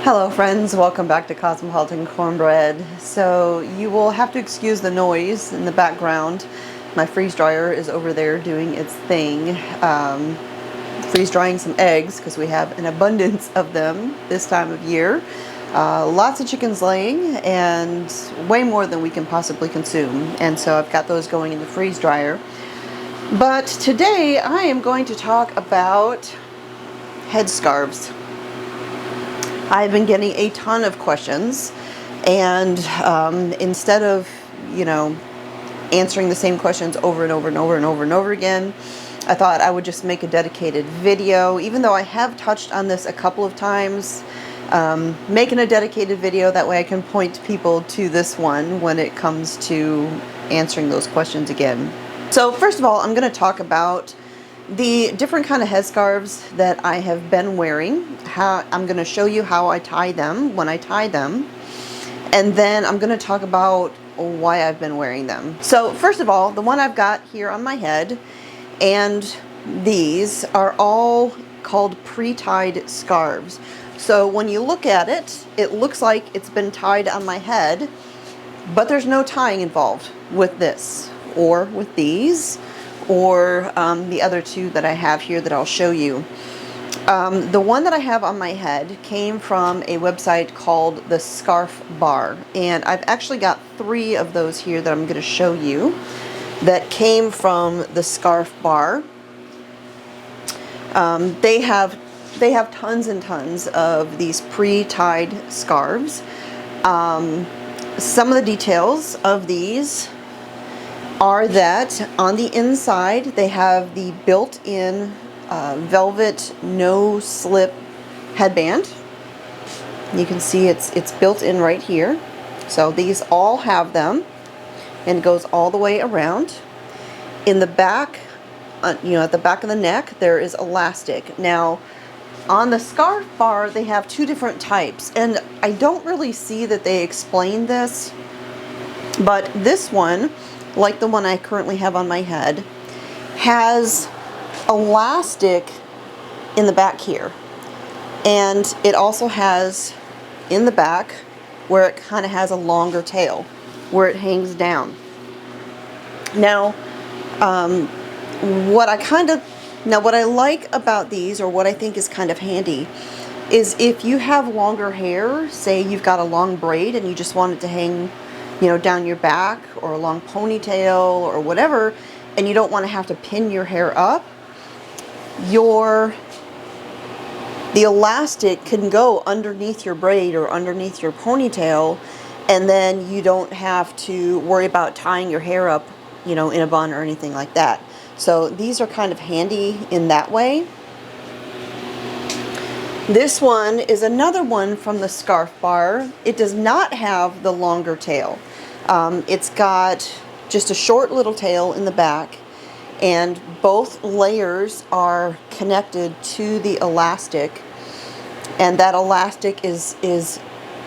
Hello friends, welcome back to Cosmopolitan Cornbread. So you will have to excuse the noise in the background. My freeze dryer is over there doing its thing, freeze drying some eggs because we have an abundance of them this time of year. Lots of chickens laying and way more than we can possibly consume. And so I've got those going in the freeze dryer. But today I am going to talk about headscarves. I've been getting a ton of questions, and instead of, answering the same questions over and over and over and over and over again, I thought I would just make a dedicated video, even though I have touched on this a couple of times, making a dedicated video, that way I can point people to this one when it comes to answering those questions again. So first of all, I'm going to talk about the different kind of headscarves that I have been wearing. I'm going to show you how I tie them when I tie them, and then I'm going to talk about why I've been wearing them. So first of all, the one I've got here on my head and these are all called pre-tied scarves. So when you look at it, it looks like it's been tied on my head, but there's no tying involved with this or with these or the other two that I have here that I'll show you. The one that I have on my head came from a website called the Scarf Bar, and I've actually got 3 of those here that I'm going to show you that came from the Scarf Bar. They have tons and tons of these pre-tied scarves. Some of the details of these are that on the inside they have the built-in velvet no-slip headband. You can see it's built in right here. So these all have them, and it goes all the way around. In the back, at the back of the neck, there is elastic. Now, on the Scarf Bar, they have 2 different types, and I don't really see that they explain this, but this one, like the one I currently have on my head, has elastic in the back here, and it also has in the back where it kind of has a longer tail where it hangs down. Now what I like about these, or what I think is kind of handy, is if you have longer hair, say you've got a long braid and you just want it to hang down your back, or a long ponytail or whatever, and you don't want to have to pin your hair up, the elastic can go underneath your braid or underneath your ponytail, and then you don't have to worry about tying your hair up, in a bun or anything like that. So these are kind of handy in that way. This one is another one from the Scarf Bar. It does not have the longer tail. It's got just a short little tail in the back, and both layers are connected to the elastic, and that elastic is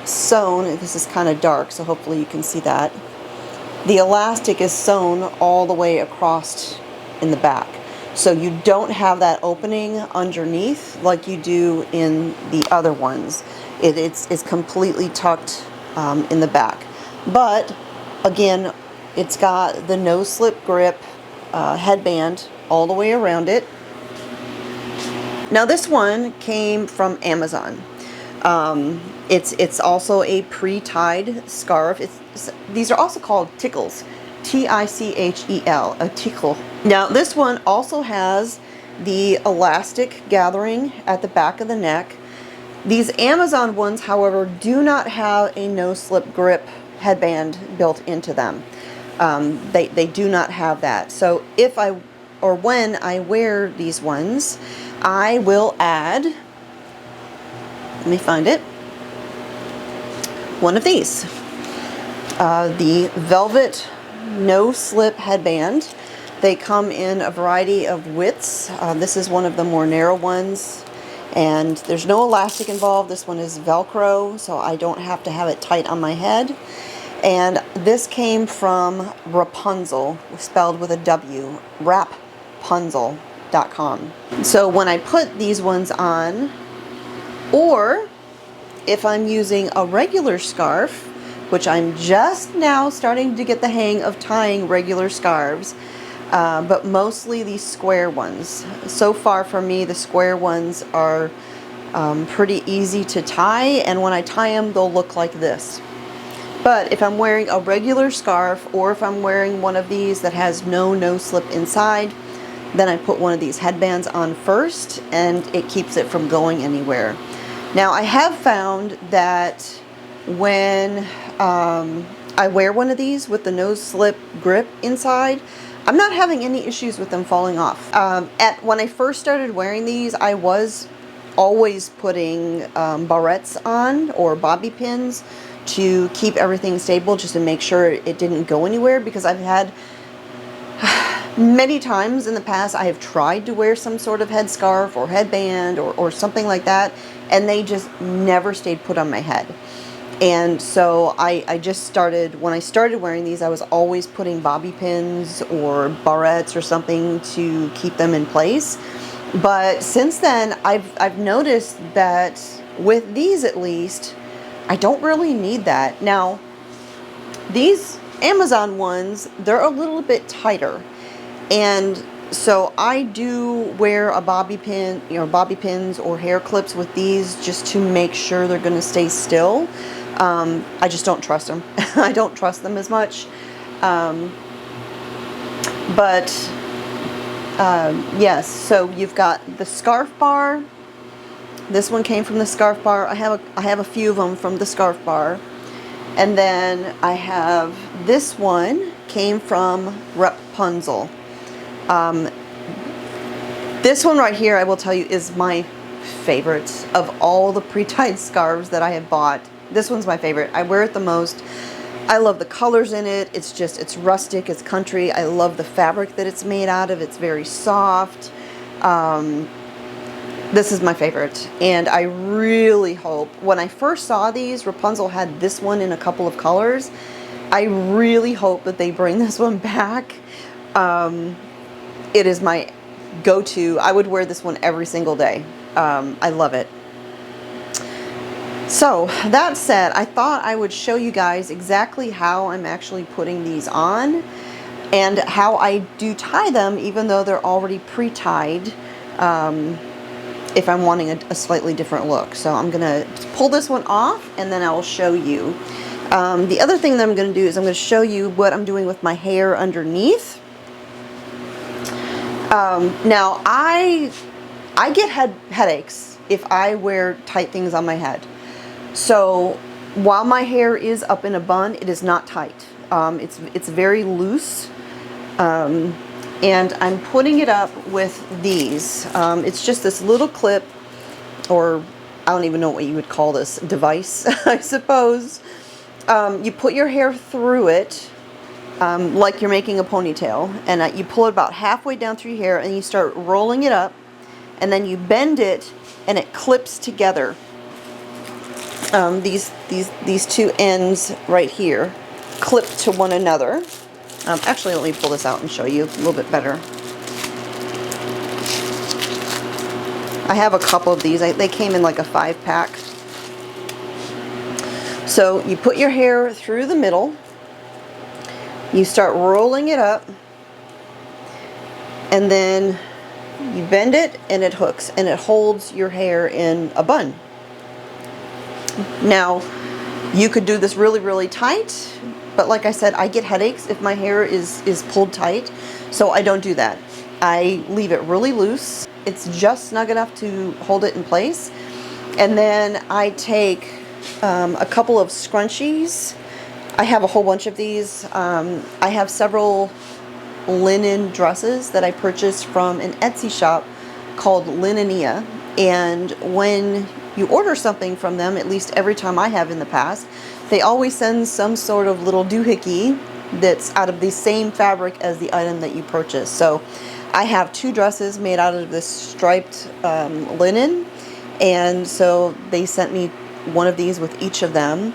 sewn. This is kind of dark, so hopefully you can see that. The elastic is sewn all the way across in the back, so you don't have that opening underneath like you do in the other ones. It's completely tucked in the back, but again, it's got the no-slip grip headband all the way around it. Now this one came from Amazon. It's also a pre-tied scarf. These are also called tickles, T-I-C-H-E-L, a tickle. Now this one also has the elastic gathering at the back of the neck. These Amazon ones, however, do not have a no-slip grip headband built into them. They do not have that. So when I wear these ones, I will add, let me find it, one of these. The velvet no-slip headband. They come in a variety of widths. This is one of the more narrow ones, and there's no elastic involved. This one is Velcro, so I don't have to have it tight on my head. And this came from Rapunzel, spelled with a W, Rapunzel.com. So when I put these ones on, or if I'm using a regular scarf, which I'm just now starting to get the hang of tying regular scarves, but mostly these square ones. So far for me, the square ones are pretty easy to tie, and when I tie them, they'll look like this. But if I'm wearing a regular scarf, or if I'm wearing one of these that has no slip inside, then I put one of these headbands on first, and it keeps it from going anywhere. Now, I have found that when I wear one of these with the no slip grip inside, I'm not having any issues with them falling off. When I first started wearing these, I was always putting barrettes on, or bobby pins, to keep everything stable, just to make sure it didn't go anywhere, because I've had many times in the past I have tried to wear some sort of headscarf or headband or something like that, and they just never stayed put on my head. And so I just started, when I started wearing these, I was always putting bobby pins or barrettes or something to keep them in place. But since then, I've noticed that with these, at least, I don't really need that. Now, these Amazon ones, they're a little bit tighter. And so I do wear a bobby pin, bobby pins or hair clips with these, just to make sure they're going to stay still. I just don't trust them. I don't trust them as much. Yes, so you've got the scarf bar. This one came from the scarf bar. I have a few of them from the scarf bar. And then I have this one came from Rapunzel. This one right here, I will tell you, is my favorite of all the pre-tied scarves that I have bought. This one's my favorite. I wear it the most. I love the colors in it. It's rustic, it's country. I love the fabric that it's made out of. It's very soft. This is my favorite, and I really hope, when I first saw these, Rapunzel had this one in a couple of colors. I really hope that they bring this one back. It is my go-to. I would wear this one every single day. I love it. So that said, I thought I would show you guys exactly how I'm actually putting these on, and how I do tie them, even though they're already pre-tied, if I'm wanting a slightly different look. So I'm gonna pull this one off, and then I will show you. The other thing that I'm gonna do is I'm gonna show you what I'm doing with my hair underneath. Now I get headaches if I wear tight things on my head. So while my hair is up in a bun, it is not tight. It's very loose. And I'm putting it up with these. It's just this little clip, or I don't even know what you would call this device, I suppose. You put your hair through it, like you're making a ponytail, and you pull it about halfway down through your hair, and you start rolling it up, and then you bend it, and it clips together. These two ends right here clip to one another. Actually, let me pull this out and show you a little bit better. I have a couple of these. They came in like a 5-pack. So you put your hair through the middle. You start rolling it up. And then you bend it, and it hooks. And it holds your hair in a bun. Now, you could do this really tight. But like I said, I get headaches if my hair is pulled tight, so I don't do that. I leave it really loose. It's just snug enough to hold it in place. And then I take a couple of scrunchies. I have a whole bunch of these. I have several linen dresses that I purchased from an Etsy shop called Linenia. And when you order something from them, at least every time I have in the past, they always send some sort of little doohickey that's out of the same fabric as the item that you purchase. So I have 2 dresses made out of this striped linen, and so they sent me one of these with each of them.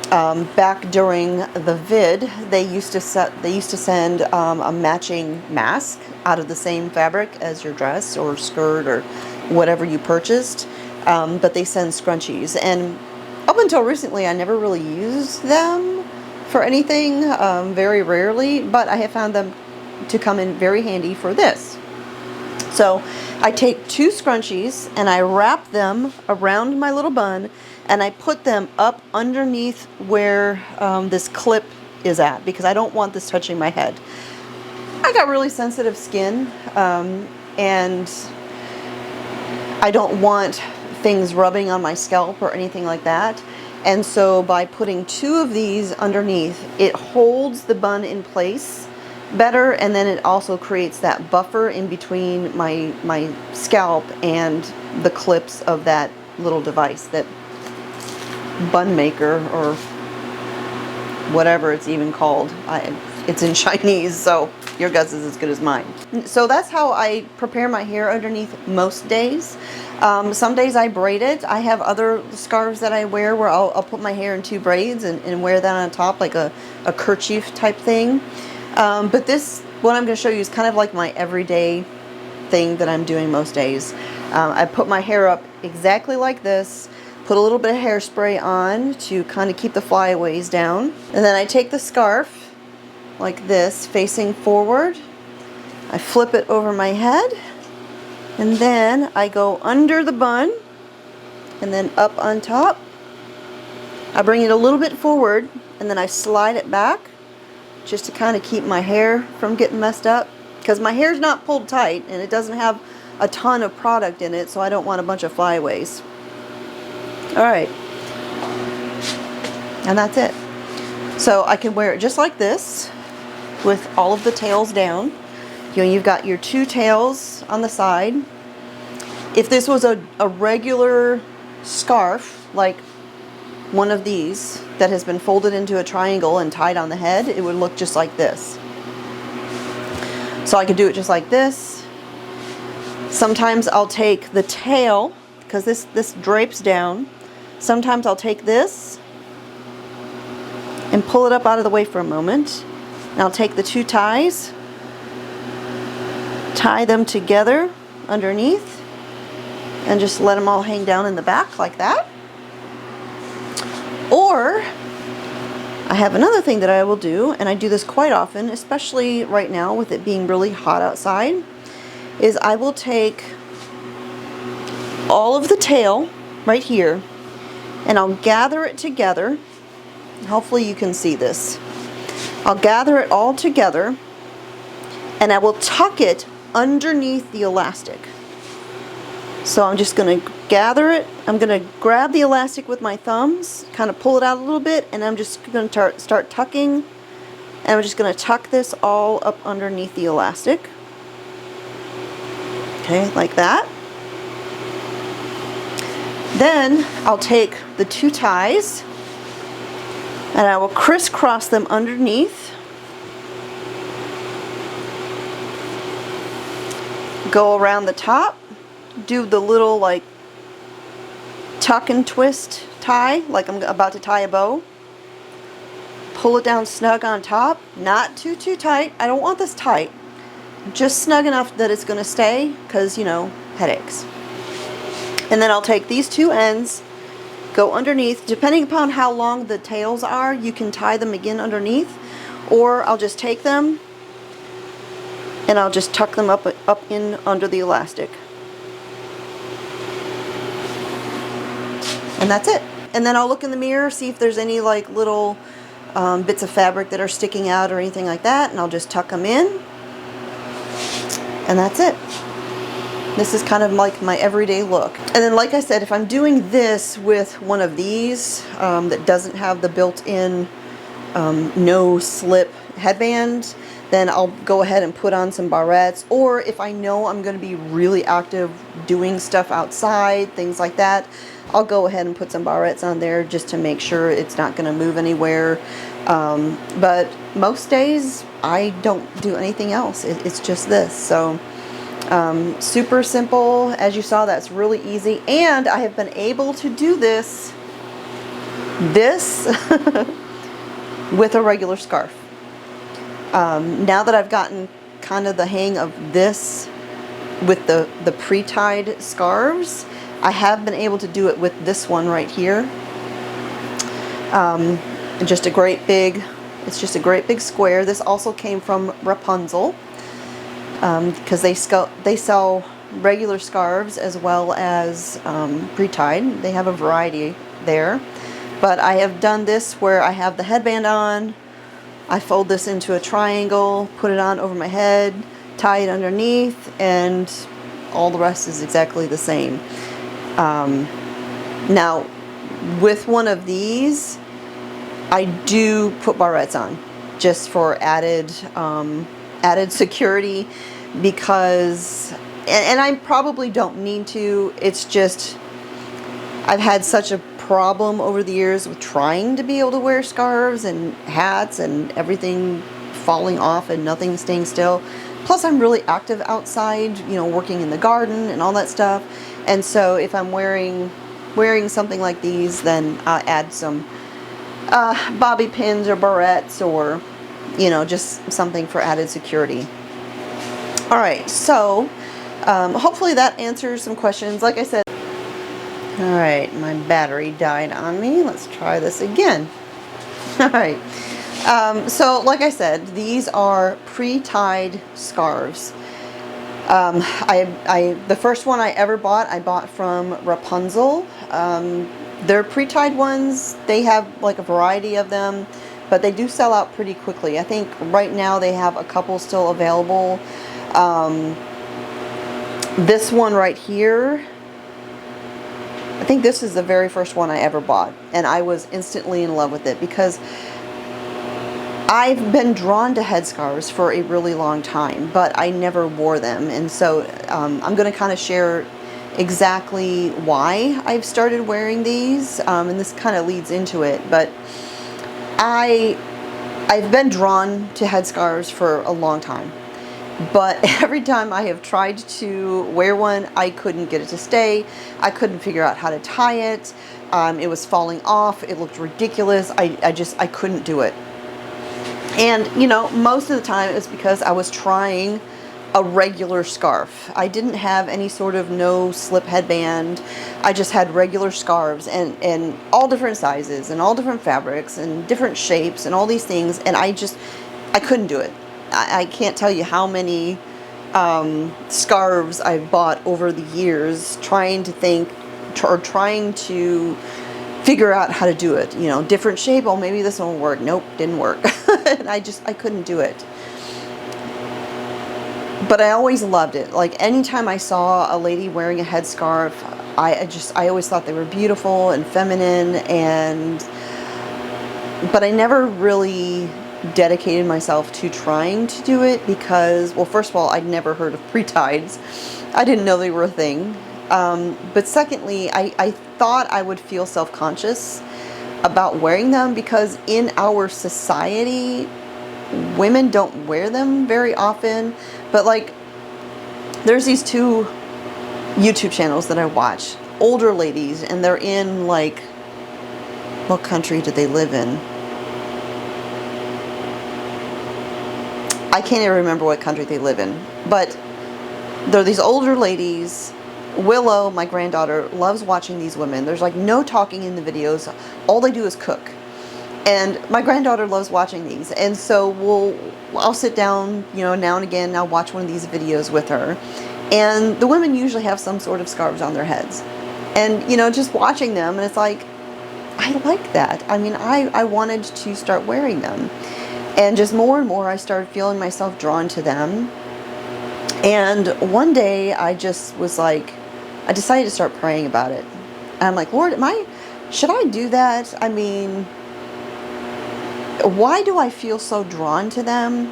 Back during the vid, they used to send a matching mask out of the same fabric as your dress or skirt or whatever you purchased. But they send scrunchies, and Up until recently, I never really used them for anything, very rarely, but I have found them to come in very handy for this. So I take 2 scrunchies and I wrap them around my little bun and I put them up underneath where this clip is at, because I don't want this touching my head. I got really sensitive skin, and I don't want things rubbing on my scalp or anything like that. And so by putting 2 of these underneath, it holds the bun in place better, and then it also creates that buffer in between my scalp and the clips of that little device, that bun maker, or whatever it's even called. It's in Chinese, so your guess is as good as mine. So that's how I prepare my hair underneath most days. Some days I braid it. I have other scarves that I wear where I'll put my hair in 2 braids and wear that on top like a kerchief type thing. But this, what I'm going to show you, is kind of like my everyday thing that I'm doing most days. I put my hair up exactly like this, put a little bit of hairspray on to kind of keep the flyaways down, and then I take the scarf like this, facing forward. I flip it over my head, and then I go under the bun and then up on top. I bring it a little bit forward and then I slide it back, just to kind of keep my hair from getting messed up, because my hair's not pulled tight and it doesn't have a ton of product in it, so I don't want a bunch of flyaways. Alright, and that's it. So I can wear it just like this, with all of the tails down. You know, you've got your 2 tails on the side. If this was a regular scarf, like one of these that has been folded into a triangle and tied on the head, it would look just like this. So I could do it just like this. Sometimes I'll take the tail, because this drapes down. Sometimes I'll take this and pull it up out of the way for a moment. And I'll take the 2 ties, tie them together underneath, and just let them all hang down in the back like that. Or I have another thing that I will do, and I do this quite often, especially right now with it being really hot outside, is I will take all of the tail right here and I'll gather it together. Hopefully you can see this. I'll gather it all together and I will tuck it underneath the elastic. So I'm just going to gather it. I'm going to grab the elastic with my thumbs, kind of pull it out a little bit, and I'm just going to start tucking. And I'm just going to tuck this all up underneath the elastic. Okay, like that. Then I'll take the 2 ties and I will crisscross them underneath. Go around the top. Do the little like tuck and twist tie, like I'm about to tie a bow. Pull it down snug on top, not too tight. I don't want this tight, just snug enough that it's going to stay, because you know, headaches. And then I'll take these 2 ends, go underneath. Depending upon how long the tails are, you can tie them again underneath, or I'll just take them and I'll just tuck them up in under the elastic. And that's it. And then I'll look in the mirror, see if there's any like little bits of fabric that are sticking out or anything like that, and I'll just tuck them in. And that's it. This is kind of like my everyday look. And then, like I said, if I'm doing this with one of these that doesn't have the built-in no slip headband, then I'll go ahead and put on some barrettes. Or if I know I'm going to be really active doing stuff outside, things like that, I'll go ahead and put some barrettes on there just to make sure it's not going to move anywhere. But most days I don't do anything else. It's just this. So super simple. As you saw, that's really easy. And I have been able to do this with a regular scarf. Now that I've gotten kind of the hang of this with the pre-tied scarves, I have been able to do it with this one right here. Just a great big, it's just a great big square. This also came from Rapunzel, because they sell regular scarves as well as pre-tied. They have a variety there. But I have done this where I have the headband on, I fold this into a triangle, put it on over my head, tie it underneath, and all the rest is exactly the same. Now, with one of these, I do put barrettes on, just for added security, because, and I probably don't need to, it's just, I've had such a problem over the years with trying to be able to wear scarves and hats and everything falling off and nothing staying still. Plus I'm really active outside, you know, working in the garden and all that stuff. And so if I'm wearing something like these, then I'll add some bobby pins or barrettes, or, you know, just something for added security. All right, so hopefully that answers some questions. Like I said, all right, my battery died on me. Let's try this again. All right, so like I said, these are pre-tied scarves. The first one I ever bought, I bought from Rapunzel. They're pre-tied ones. They have like a variety of them, but they do sell out pretty quickly. I think right now they have a couple still available. This one right here, I think this is the very first one I ever bought, and I was instantly in love with it because I've been drawn to headscarves for a really long time, but I never wore them. And so I'm going to kind of share exactly why I've started wearing these, and this kind of leads into it. But I've been drawn to headscarves for a long time, but every time I have tried to wear one, I couldn't get it to stay. I couldn't figure out how to tie it. It was falling off. It looked ridiculous. I couldn't do it. And, you know, most of the time it was because I was trying a regular scarf. I didn't have any sort of no slip headband. I just had regular scarves, and all different sizes and all different fabrics and different shapes and all these things. And I couldn't do it. I can't tell you how many scarves I've bought over the years trying to figure out how to do it. You know, different shape. Oh, maybe this one will work. Nope, didn't work. And I couldn't do it. But I always loved it. Like anytime I saw a lady wearing a headscarf, I always thought they were beautiful and feminine, but I never really dedicated myself to trying to do it because, well, first of all, I'd never heard of pre-tieds. I didn't know they were a thing. But secondly, I thought I would feel self-conscious about wearing them because in our society, women don't wear them very often. But like, there's these two YouTube channels that I watch, older ladies, and they're in like, what country do they live in? I can't even remember what country they live in, but they're these older ladies. Willow, my granddaughter, loves watching these women. There's like no talking in the videos. All they do is cook. And my granddaughter loves watching these. And so I'll sit down, you know, now and again, and I'll watch one of these videos with her. And the women usually have some sort of scarves on their heads. And, you know, just watching them, and it's like, I like that. I mean, I wanted to start wearing them. And just more and more, I started feeling myself drawn to them. And one day, I just was like, I decided to start praying about it. And I'm like, Lord, should I do that? I mean, why do I feel so drawn to them?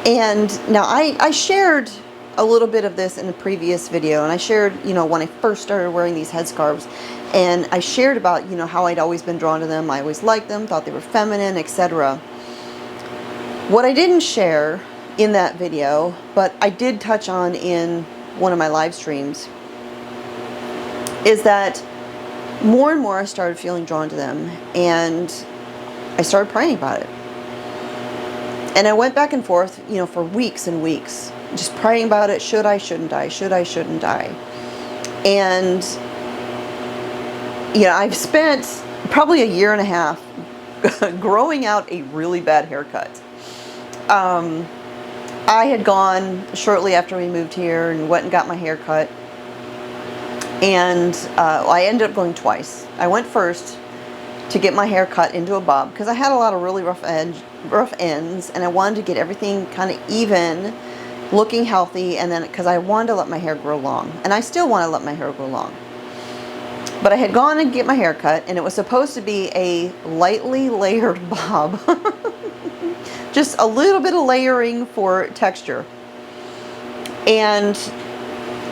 And now I shared a little bit of this in a previous video, and I shared, you know, when I first started wearing these headscarves, and I shared about, you know, how I'd always been drawn to them. I always liked them, thought they were feminine, etc. What I didn't share in that video, but I did touch on in one of my live streams, is that more and more I started feeling drawn to them, and I started praying about it. And I went back and forth, you know, for weeks and weeks, just praying about it. Should I, shouldn't I? Should I, shouldn't I? And, you know, I've spent probably a year and a half, growing out a really bad haircut. I had gone shortly after we moved here and went and got my hair cut. And I ended up going twice. I went first to get my hair cut into a bob because I had a lot of really rough ends, and I wanted to get everything kind of even, looking healthy, and then because I wanted to let my hair grow long, and I still want to let my hair grow long. But I had gone and get my hair cut, and it was supposed to be a lightly layered bob. Just a little bit of layering for texture. And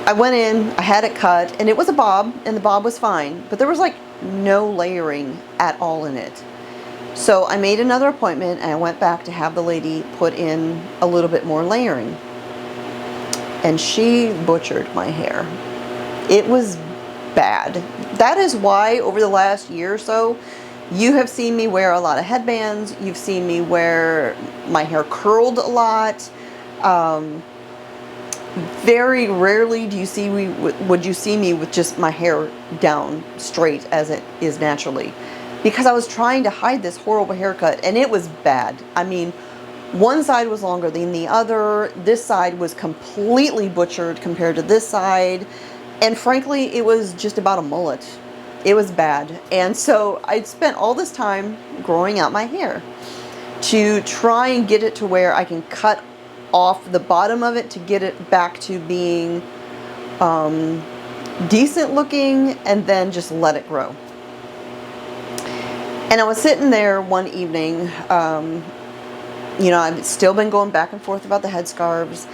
I went in, I had it cut, and it was a bob, and the bob was fine, but there was like no layering at all in it. So I made another appointment, and I went back to have the lady put in a little bit more layering. And she butchered my hair. It was bad. That is why over the last year or so, you have seen me wear a lot of headbands. You've seen me wear my hair curled a lot. Very rarely do you see would you see me with just my hair down straight as it is naturally, because I was trying to hide this horrible haircut, and it was bad. I mean, one side was longer than the other. This side was completely butchered compared to this side, and frankly, it was just about a mullet. It was bad. And so I'd spent all this time growing out my hair to try and get it to where I can cut off the bottom of it to get it back to being decent looking, and then just let it grow. And I was sitting there one evening, you know, I've still been going back and forth about the headscarves,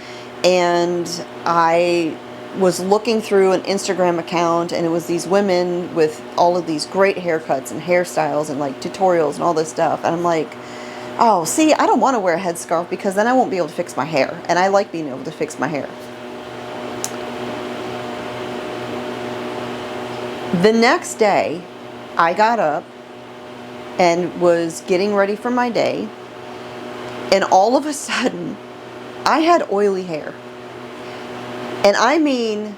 and I was looking through an Instagram account, and it was these women with all of these great haircuts and hairstyles and like tutorials and all this stuff. And I'm like, oh, see, I don't want to wear a headscarf because then I won't be able to fix my hair. And I like being able to fix my hair. The next day, I got up and was getting ready for my day. And all of a sudden, I had oily hair. And I mean,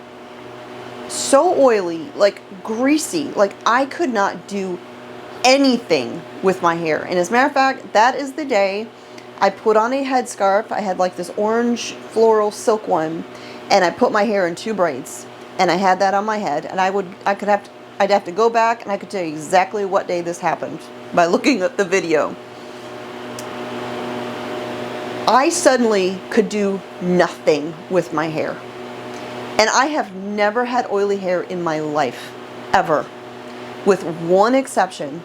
so oily, like greasy, like I could not do anything with my hair. And as a matter of fact, that is the day I put on a headscarf. I had like this orange floral silk one, and I put my hair in 2 braids, and I had that on my head. And I'd have to go back, and I could tell you exactly what day this happened by looking at the video. I suddenly could do nothing with my hair. And I have never had oily hair in my life, ever, with one exception.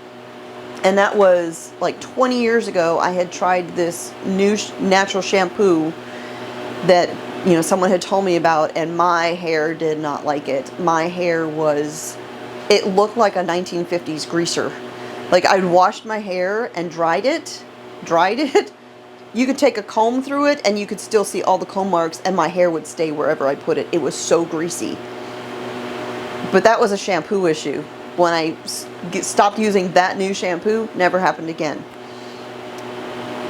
And that was like 20 years ago. I had tried this new natural shampoo that, you know, someone had told me about, and my hair did not like it. My hair it looked like a 1950s greaser. Like, I'd washed my hair and dried it. You could take a comb through it, and you could still see all the comb marks, and my hair would stay wherever I put it. It was so greasy. But that was a shampoo issue. When I stopped using that new shampoo, never happened again.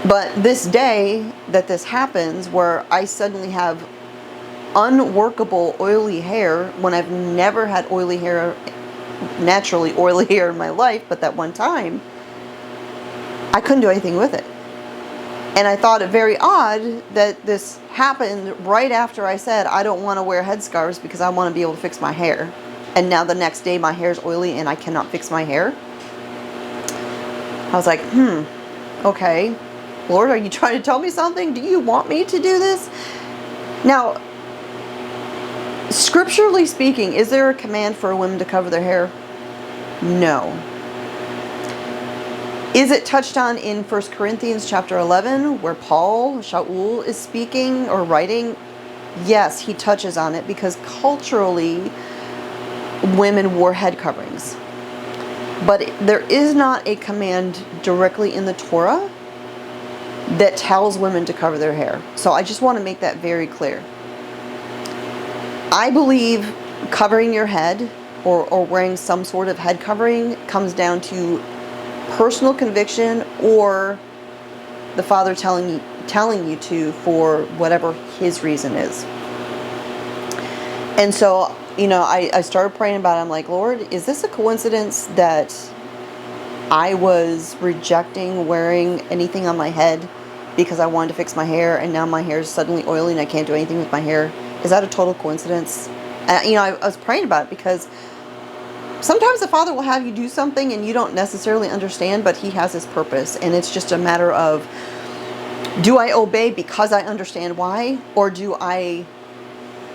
But this day that this happens, where I suddenly have unworkable oily hair, when I've never had oily hair, naturally oily hair in my life, but that one time, I couldn't do anything with it. And I thought it very odd that this happened right after I said I don't want to wear headscarves because I want to be able to fix my hair. And now the next day my hair's oily and I cannot fix my hair. I was like, okay. Lord, are you trying to tell me something? Do you want me to do this? Now, scripturally speaking, is there a command for a woman to cover their hair? No. Is it touched on in 1 Corinthians chapter 11 where Shaul is speaking or writing? Yes, he touches on it because culturally women wore head coverings. But there is not a command directly in the Torah that tells women to cover their hair. So I just want to make that very clear. I believe covering your head or wearing some sort of head covering comes down to personal conviction or the Father telling you to for whatever his reason is. And so, you know, I started praying about it. I'm like, Lord, is this a coincidence that I was rejecting wearing anything on my head because I wanted to fix my hair, and now my hair is suddenly oily and I can't do anything with my hair. Is that a total coincidence? I was praying about it because sometimes the Father will have you do something and you don't necessarily understand, but He has His purpose, and it's just a matter of, do I obey because I understand why, or do I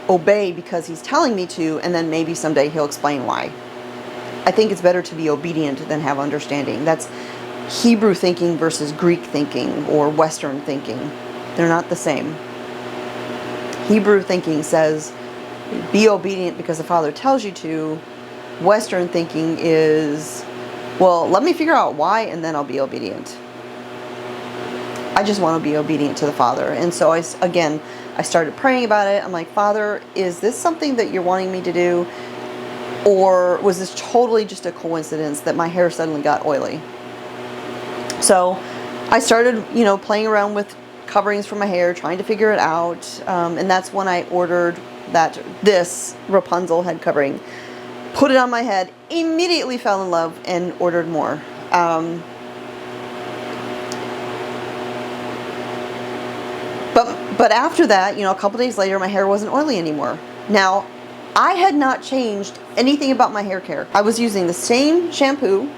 obey because He's telling me to, and then maybe someday He'll explain why. I think it's better to be obedient than have understanding. That's Hebrew thinking versus Greek thinking or Western thinking. They're not the same. Hebrew thinking says, be obedient because the Father tells you to. Western thinking is, well, let me figure out why and then I'll be obedient. I just want to be obedient to the Father. And so I started praying about it. I'm like, Father, is this something that you're wanting me to do? Or was this totally just a coincidence that my hair suddenly got oily? So I started, playing around with coverings for my hair, trying to figure it out. And that's when I ordered this Rapunzel head covering. Put it on my head, immediately fell in love and ordered more. But after that, a couple days later, my hair wasn't oily anymore. Now, I had not changed anything about my hair care. I was using the same shampoo.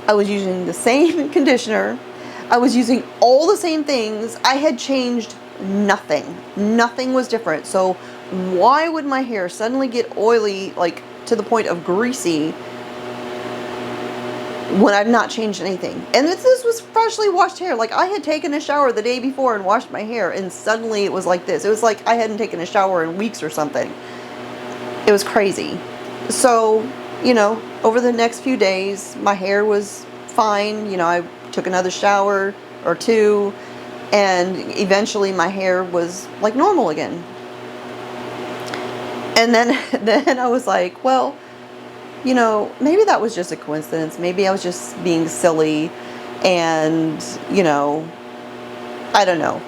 I was using the same conditioner. I was using all the same things. I had changed nothing. Nothing was different. So why would my hair suddenly get oily, like to the point of greasy, when I've not changed anything? And this was freshly washed hair. Like, I had taken a shower the day before and washed my hair, and suddenly it was like this. It was like I hadn't taken a shower in weeks or something. It was crazy. So, over the next few days, my hair was fine. I took another shower or two, and eventually my hair was like normal again. And then I was like, well, maybe that was just a coincidence. Maybe I was just being silly, and, I don't know.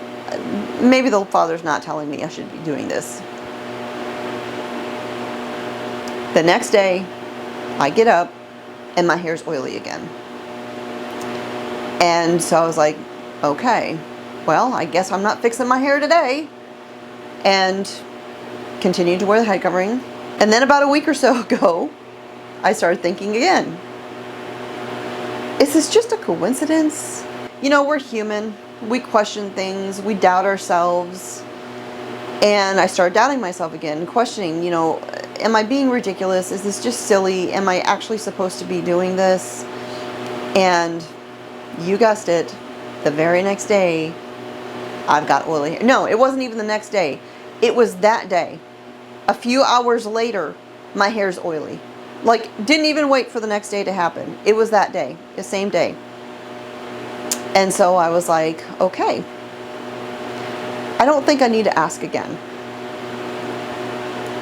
Maybe the Father's not telling me I should be doing this. The next day, I get up, and my hair's oily again. And so I was like, okay, well, I guess I'm not fixing my hair today. And continued to wear the head covering. And then about a week or so ago, I started thinking again, is this just a coincidence? We're human. We question things. We doubt ourselves. And I started doubting myself again, questioning, am I being ridiculous? Is this just silly? Am I actually supposed to be doing this? And you guessed it, the very next day, I've got oily hair. No, it wasn't even the next day. It was that day. A few hours later, my hair's oily. Like, didn't even wait for the next day to happen. It was that day, the same day. And so I was like, okay, I don't think I need to ask again.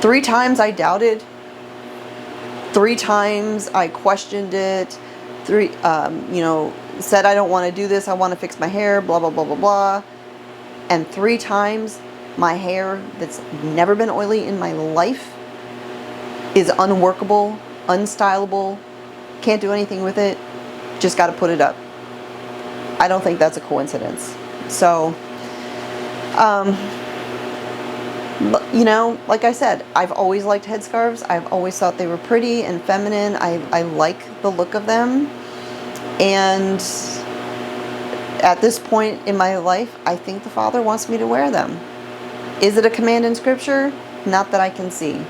3 times I doubted. 3 times I questioned it. Said I don't want to do this. I want to fix my hair, blah, blah, blah, blah, blah. And 3 times my hair that's never been oily in my life is unworkable, unstylable, can't do anything with it, just got to put it up. I don't think that's a coincidence. So, like I said, I've always liked headscarves. I've always thought they were pretty and feminine. I like the look of them. And at this point in my life, I think the Father wants me to wear them. Is it a command in Scripture? Not that I can see.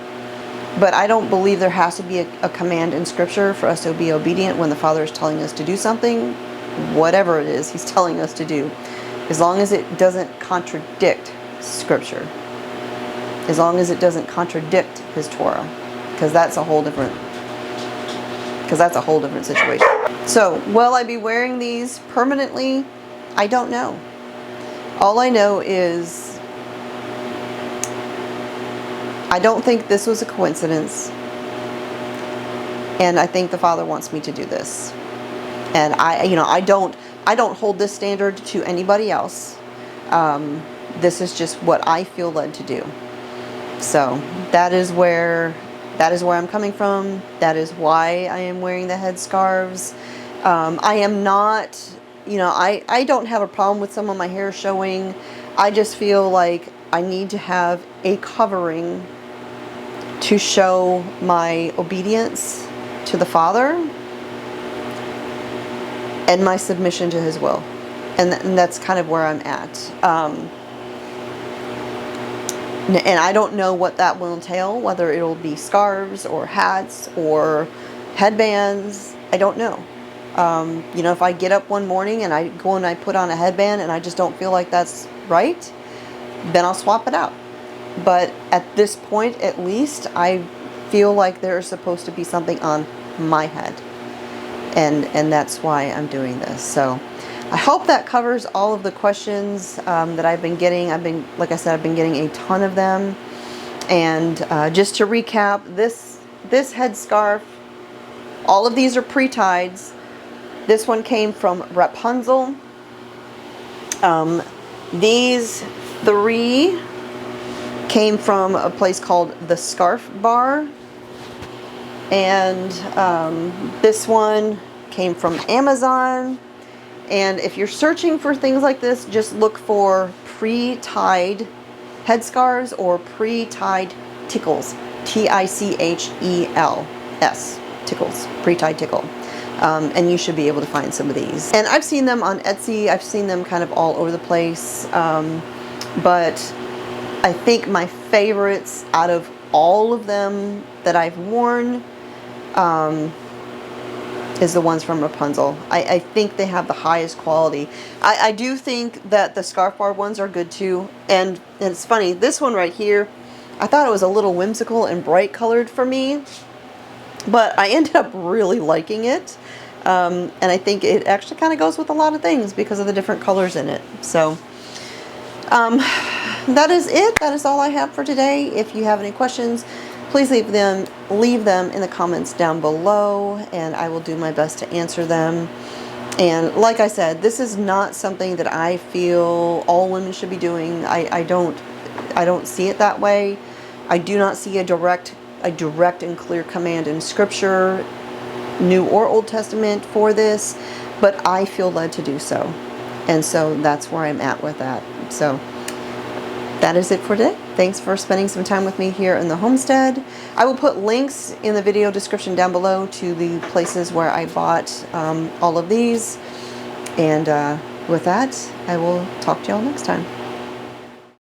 But I don't believe there has to be a command in Scripture for us to be obedient when the Father is telling us to do something, whatever it is He's telling us to do, as long as it doesn't contradict Scripture, as long as it doesn't contradict His Torah, because that's a whole different situation. So, will I be wearing these permanently? I don't know. All I know is I don't think this was a coincidence, and I think the Father wants me to do this. And I don't hold this standard to anybody else. This is just what I feel led to do. So that is where I'm coming from. That is why I am wearing the headscarves. I am not, you know, I don't have a problem with some of my hair showing. I just feel like I need to have a covering to show my obedience to the Father and my submission to His will. And that's kind of where I'm at. And I don't know what that will entail, whether it'll be scarves or hats or headbands. I don't know. You know, if I get up one morning and I go and I put on a headband and I just don't feel like that's right, then I'll swap it out. But at this point, at least, I feel like there's supposed to be something on my head. And that's why I'm doing this. So I hope that covers all of the questions that I've been getting. Like I said, I've been getting a ton of them. And just to recap, this headscarf, all of these are pre-tieds. This one came from Rapunzel. These 3 came from a place called the Scarf Bar. And this one came from Amazon. And if you're searching for things like this, just look for pre-tied headscarves or pre-tied tickles. Tichels. Tickles. Pre-tied tickle. And you should be able to find some of these. And I've seen them on Etsy. I've seen them kind of all over the place. But I think my favorites out of all of them that I've worn is the ones from Rapunzel. I think they have the highest quality. I do think that the Scarf Bar ones are good too. And it's funny, this one right here, I thought it was a little whimsical and bright colored for me. But I ended up really liking it. And I think it actually kind of goes with a lot of things because of the different colors in it. So that is it. That is all I have for today. If you have any questions, please leave them in the comments down below, and I will do my best to answer them. And like I said, this is not something that I feel all women should be doing. I don't see it that way. I do not see a direct and clear command in Scripture, New or Old Testament, for this, but I feel led to do so. And so that's where I'm at with that. So that is it for today. Thanks for spending some time with me here in the homestead. I will put links in the video description down below to the places where I bought all of these. And with that, I will talk to y'all next time.